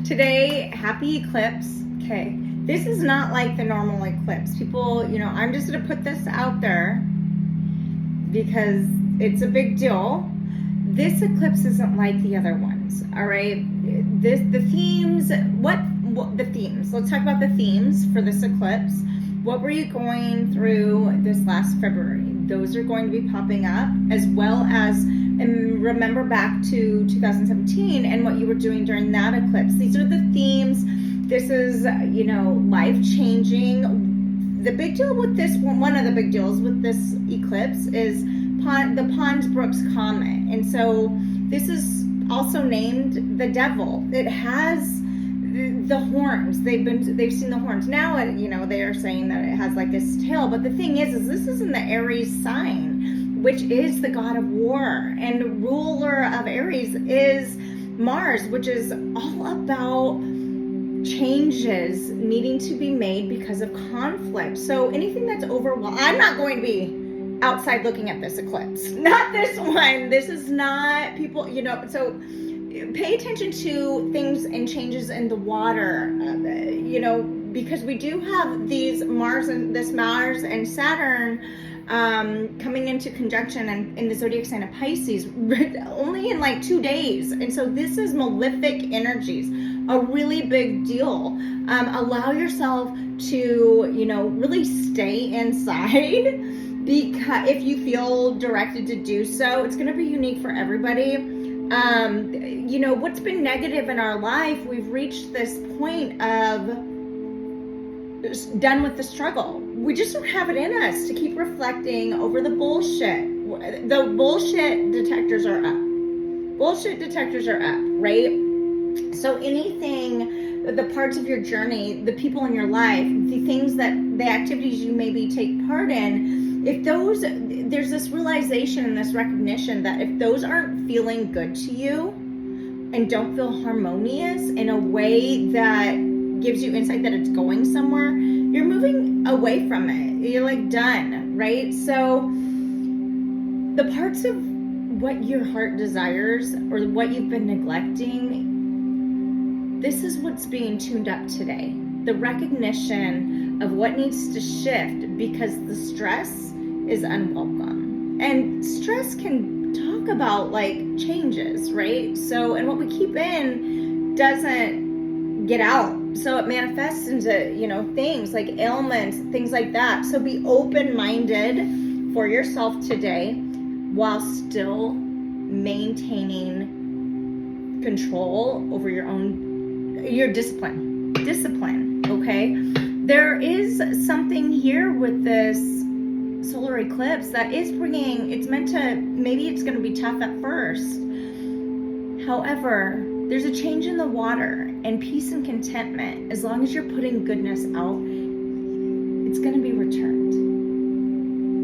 Today, happy eclipse. Okay, this is not like the normal eclipse. People, I'm just gonna put this out there because it's a big deal. This eclipse isn't like the other ones, all right? The themes, what the themes? Let's talk about the themes for this eclipse. What were you going through this last February? Those are going to be popping up, as well as, and remember back to 2017 and what you were doing during that eclipse. These are the themes. This is, life-changing. The big deal with this one of the big deals with this eclipse is the Pons-Brooks Comet. And so this is also named the devil. It has the horns. They've seen the horns. Now, they are saying that it has like this tail. But the thing is this is in the Aries sign, which is the god of war. And the ruler of Aries is Mars, which is all about changes needing to be made because of conflict. So anything that's overwhelming, I'm not going to be outside looking at this eclipse. Not this one. This is not people, so pay attention to things and changes in the water, because we do have these Mars and Saturn coming into conjunction in the zodiac sign of Pisces only in like 2 days. And so this is malefic energies, a really big deal. Allow yourself to, really stay inside, because if you feel directed to do so. It's going to be unique for everybody. What's been negative in our life, we've reached this point of done with the struggle. We just don't have it in us to keep reflecting over the bullshit. The bullshit detectors are up. Bullshit detectors are up, right? So anything, the parts of your journey, the people in your life, the activities you maybe take part in, if there's this realization and this recognition that if those aren't feeling good to you and don't feel harmonious in a way that gives you insight that it's going somewhere, you're moving away from it. You're like done, right? So the parts of what your heart desires or what you've been neglecting, this is what's being tuned up today. The recognition of what needs to shift, because the stress is unwelcome. And stress can talk about like changes, right? So, and what we keep in doesn't get out. So it manifests into, things like ailments, things like that. So be open-minded for yourself today while still maintaining control over your discipline, okay? There is something here with this solar eclipse that is maybe it's going to be tough at first. However, there's a change in the water, and peace and contentment, as long as you're putting goodness out, it's going to be returned.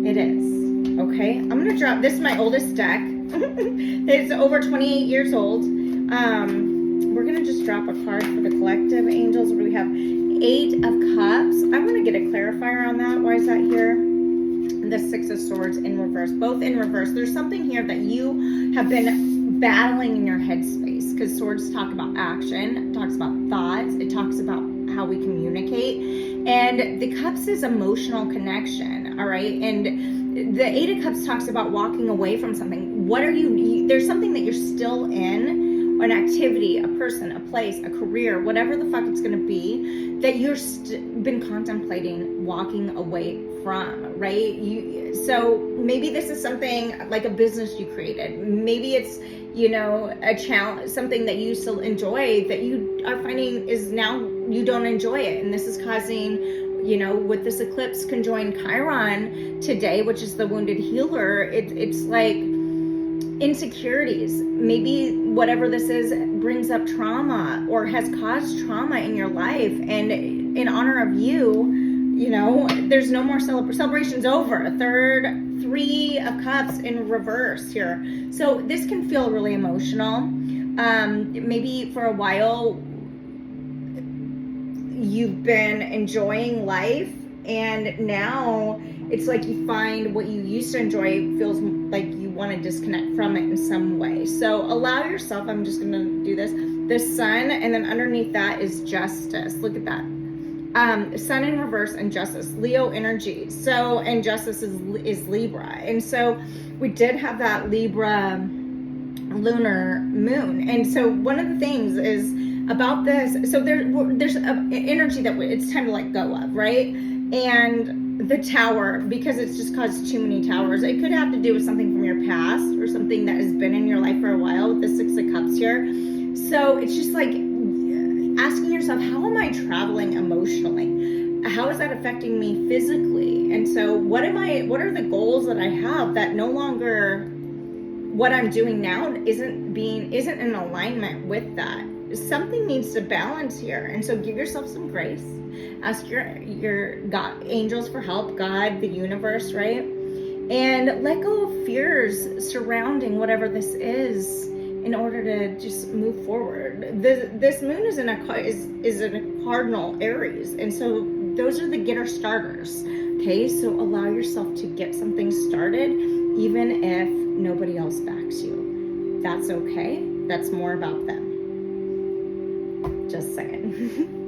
It is, okay? I'm going to drop, this is my oldest deck. It's over 28 years old. We're going to just drop a card for the collective angels. We have 8 of Cups. I want to get a clarifier on that. Why is that here? The 6 of Swords in reverse, both in reverse. There's something here that you have been battling in your headspace, because Swords talk about action, it talks about thoughts, it talks about how we communicate, and the Cups is emotional connection, all right? And the 8 of Cups talks about walking away from something. There's something that you're still in, an activity, a person, a place, a career, whatever the fuck it's going to be, that you're been contemplating walking away from, right? So maybe this is something like a business you created. Maybe it's, a challenge, something that you used to enjoy that you are finding is now you don't enjoy it. And this is causing, with this eclipse conjoined Chiron today, which is the wounded healer, it's like insecurities. Maybe whatever this is brings up trauma or has caused trauma in your life, and in honor of you, there's no more celebration's over. 3 of Cups in reverse here. So this can feel really emotional. Maybe for a while you've been enjoying life, and now it's like you find what you used to enjoy feels like you want to disconnect from it in some way. So allow yourself, I'm just going to do this, the sun, and then underneath that is justice. Look at that. Sun in reverse and justice, Leo energy. So, and justice is Libra. And so we did have that Libra lunar moon. And so one of the things is about this, so there's an energy that it's time to let go of, right? And the tower, because it's just caused too many towers. It could have to do with something from your past or something that has been in your life for a while with the Six of Cups here. So it's just like asking yourself, how am I traveling emotionally? How is that affecting me physically? And so what are the goals that I have that no longer, what I'm doing now isn't in alignment with that? Something needs to balance here. And so give yourself some grace. Ask your God, angels for help, God, the universe, right? And let go of fears surrounding whatever this is in order to just move forward. This moon is in a cardinal Aries. And so those are the getter starters. Okay, so allow yourself to get something started, even if nobody else backs you. That's okay. That's more about them. Just saying.